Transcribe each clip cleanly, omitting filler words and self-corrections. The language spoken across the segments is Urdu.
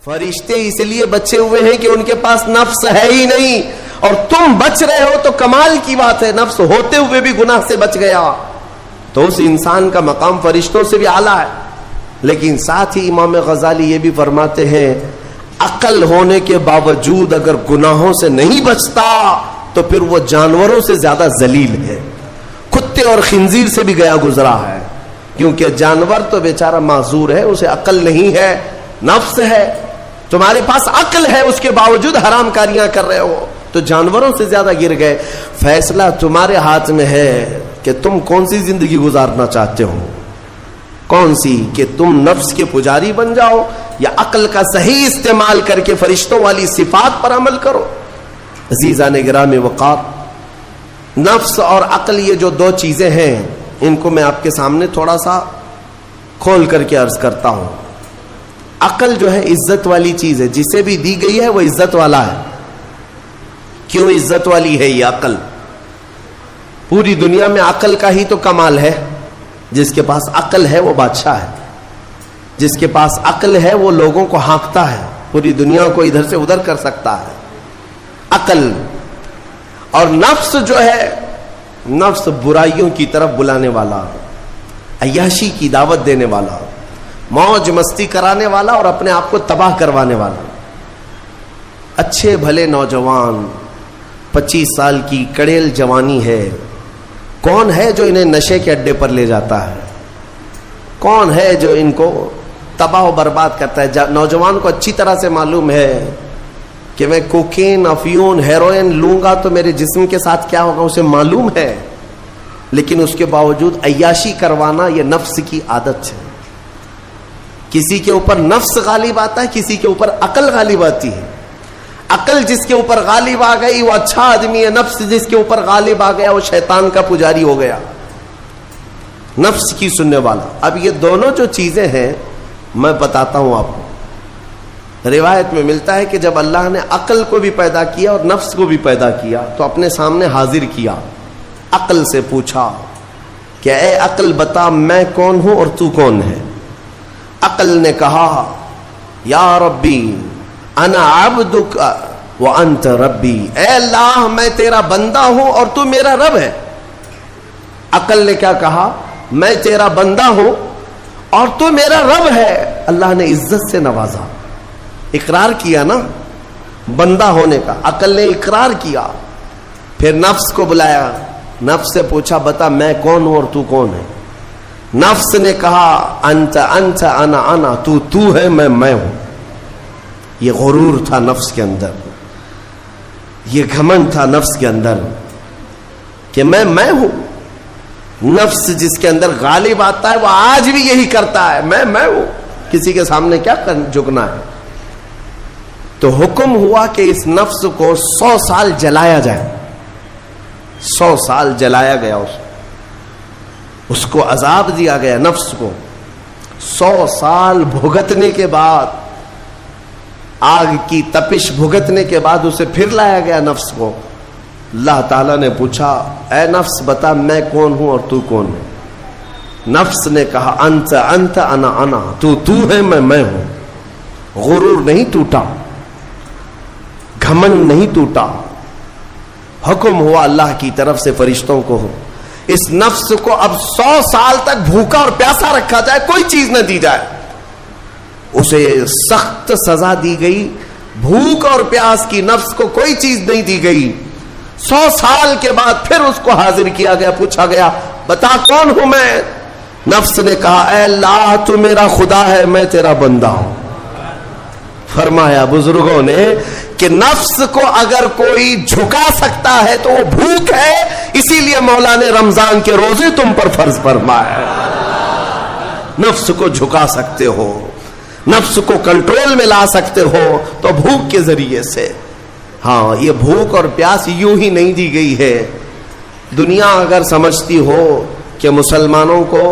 فرشتے اس لیے بچے ہوئے ہیں کہ ان کے پاس نفس ہے ہی نہیں، اور تم بچ رہے ہو تو کمال کی بات ہے، نفس ہوتے ہوئے بھی گناہ سے بچ گیا تو اس انسان کا مقام فرشتوں سے بھی اعلیٰ ہے۔ لیکن ساتھ ہی امام غزالی یہ بھی فرماتے ہیں عقل ہونے کے باوجود اگر گناہوں سے نہیں بچتا تو پھر وہ جانوروں سے زیادہ ذلیل ہے، کتے اور خنزیر سے بھی گیا گزرا ہے، کیونکہ جانور تو بیچارہ معذور ہے، اسے عقل نہیں ہے، نفس ہے۔ تمہارے پاس عقل ہے اس کے باوجود حرام کاریاں کر رہے ہو تو جانوروں سے زیادہ گر گئے۔ فیصلہ تمہارے ہاتھ میں ہے کہ تم کون سی زندگی گزارنا چاہتے ہو، کون سی، کہ تم نفس کے پجاری بن جاؤ یا عقل کا صحیح استعمال کر کے فرشتوں والی صفات پر عمل کرو۔ عزیزان گرامی وقار، نفس اور عقل یہ جو دو چیزیں ہیں ان کو میں آپ کے سامنے تھوڑا سا کھول کر کے عرض کرتا ہوں۔ عقل جو ہے عزت والی چیز ہے، جسے بھی دی گئی ہے وہ عزت والا ہے۔ کیوں عزت والی ہے یہ عقل؟ پوری دنیا میں عقل کا ہی تو کمال ہے، جس کے پاس عقل ہے وہ بادشاہ ہے، جس کے پاس عقل ہے وہ لوگوں کو ہانکتا ہے، پوری دنیا کو ادھر سے ادھر کر سکتا ہے۔ عقل اور نفس جو ہے، نفس برائیوں کی طرف بلانے والا، عیاشی کی دعوت دینے والا، موج مستی کرانے والا اور اپنے آپ کو تباہ کروانے والا۔ اچھے بھلے نوجوان 25 سال کی کڑیل جوانی ہے، کون ہے جو انہیں نشے کے اڈے پر لے جاتا ہے؟ کون ہے جو ان کو تباہ و برباد کرتا ہے؟ نوجوان کو اچھی طرح سے معلوم ہے کہ میں کوکین، افیون، ہیروئن لوں گا تو میرے جسم کے ساتھ کیا ہوگا، اسے معلوم ہے، لیکن اس کے باوجود عیاشی کروانا یہ نفس کی عادت ہے۔ کسی کے اوپر نفس غالب آتا ہے، کسی کے اوپر عقل غالب آتی ہے۔ عقل جس کے اوپر غالب آ گئی وہ اچھا آدمی ہے، نفس جس کے اوپر غالب آ گیا وہ شیطان کا پجاری ہو گیا، نفس کی سننے والا۔ اب یہ دونوں جو چیزیں ہیں میں بتاتا ہوں آپ کو۔ روایت میں ملتا ہے کہ جب اللہ نے عقل کو بھی پیدا کیا اور نفس کو بھی پیدا کیا تو اپنے سامنے حاضر کیا، عقل سے پوچھا کہ اے عقل بتا میں کون ہوں اور تو کون ہے؟ عقل نے کہا یا ربی انا عبدک وانت ربی، اے اللہ میں تیرا بندہ ہوں اور تو میرا رب ہے۔ عقل نے کیا کہا؟ میں تیرا بندہ ہوں اور تو میرا رب ہے۔ اللہ نے عزت سے نوازا، اقرار کیا نا بندہ ہونے کا، عقل نے اقرار کیا۔ پھر نفس کو بلایا، نفس سے پوچھا بتا میں کون ہوں اور تو کون ہے؟ نفس نے کہا انت انت انا انا، تو ہے میں ہوں۔ یہ غرور تھا نفس کے اندر، یہ گھمنڈ تھا نفس کے اندر کہ میں ہوں۔ نفس جس کے اندر غالب آتا ہے وہ آج بھی یہی کرتا ہے، میں ہوں، کسی کے سامنے کیا جھکنا ہے۔ تو حکم ہوا کہ اس نفس کو 100 سال جلایا جائے۔ 100 سال جلایا گیا، اس کو عذاب دیا گیا نفس کو۔ 100 سال بھگتنے کے بعد، آگ کی تپش بھگتنے کے بعد اسے پھر لایا گیا نفس کو۔ اللہ تعالیٰ نے پوچھا اے نفس بتا میں کون ہوں اور تو کون ہے؟ نفس نے کہا انت انت انا انا، تو ہے میں ہوں۔ غرور نہیں ٹوٹا، گھمنڈ نہیں ٹوٹا۔ حکم ہوا اللہ کی طرف سے فرشتوں کو، اس نفس کو اب 100 سال تک بھوکا اور پیاسا رکھا جائے، کوئی چیز نہ دی جائے۔ اسے سخت سزا دی گئی، بھوک اور پیاس کی نفس کو کوئی چیز نہیں دی گئی۔ 100 سال کے بعد پھر اس کو حاضر کیا گیا، پوچھا گیا بتا کون ہوں میں؟ نفس نے کہا اے اللہ تو میرا خدا ہے، میں تیرا بندہ ہوں۔ فرمایا بزرگوں نے کہ نفس کو اگر کوئی جھکا سکتا ہے تو وہ بھوک ہے، اسی لیے مولا نے رمضان کے روزے تم پر فرض فرمایا۔ نفس کو جھکا سکتے ہو، نفس کو کنٹرول میں لا سکتے ہو تو بھوک کے ذریعے سے۔ ہاں یہ بھوک اور پیاس یوں ہی نہیں دی گئی ہے۔ دنیا اگر سمجھتی ہو کہ مسلمانوں کو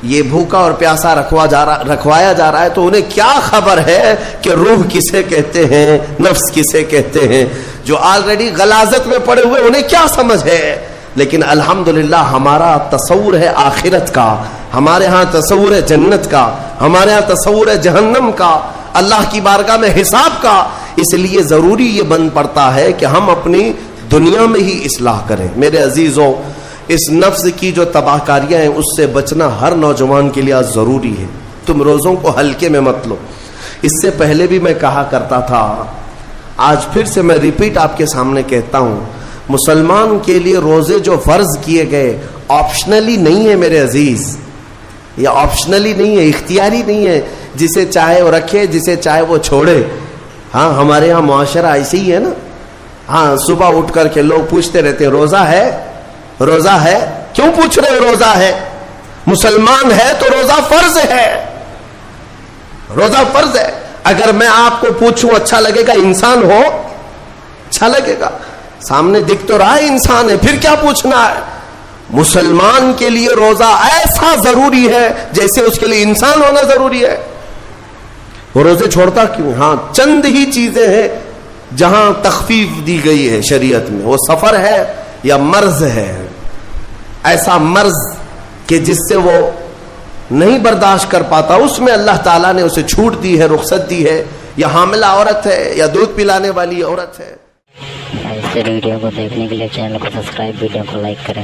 یہ بھوکا اور پیاسا رکھوایا جا رہا ہے تو انہیں کیا خبر ہے کہ روح کسے کہتے ہیں، نفس کسے کہتے ہیں؟ جو آلریڈی غلاظت میں پڑے ہوئے انہیں کیا سمجھ ہے؟ لیکن الحمدللہ ہمارا تصور ہے آخرت کا، ہمارے ہاں تصور ہے جنت کا، ہمارے ہاں تصور ہے جہنم کا۔ اللہ کی بارگاہ میں حساب کا. اس لیے ضروری یہ بن پڑتا ہے کہ ہم اپنی دنیا میں ہی اصلاح کریں. میرے عزیزوں، اس نفس کی جو تباہ کاریاں ہیں اس سے بچنا ہر نوجوان کے لیے آج ضروری ہے. تم روزوں کو ہلکے میں مت لو. اس سے پہلے بھی میں کہا کرتا تھا، آج پھر سے میں ریپیٹ آپ کے سامنے کہتا ہوں، مسلمان کے لیے روزے جو فرض کیے گئے آپشنلی نہیں ہے میرے عزیز. یہ آپشنلی نہیں ہے، اختیاری نہیں ہے. جسے چاہے وہ رکھے، جسے چاہے وہ چھوڑے. ہاں ہمارے ہاں معاشرہ ایسے ہی ہے نا. ہاں صبح اٹھ کر کے لوگ پوچھتے رہتے ہیں روزہ ہے، روزہ ہے. کیوں پوچھ رہے روزہ ہے؟ مسلمان ہے تو روزہ فرض ہے. روزہ فرض ہے. اگر میں آپ کو پوچھوں اچھا لگے گا؟ انسان ہو اچھا لگے گا. سامنے دکھ تو رہا ہے انسان ہے، پھر کیا پوچھنا ہے؟ مسلمان کے لیے روزہ ایسا ضروری ہے جیسے اس کے لیے انسان ہونا ضروری ہے. وہ روزے چھوڑتا کیوں؟ ہاں چند ہی چیزیں ہیں جہاں تخفیف دی گئی ہے شریعت میں. وہ سفر ہے یا مرض ہے، ایسا مرض کہ جس سے وہ نہیں برداشت کر پاتا، اس میں اللہ تعالیٰ نے اسے چھوٹ دی ہے، رخصت دی ہے. یا حاملہ عورت ہے یا دودھ پلانے والی عورت ہے. ایسے ویڈیو کو دیکھنے کے لیے چینل کو سبسکرائب، ویڈیو کو لائک کریں.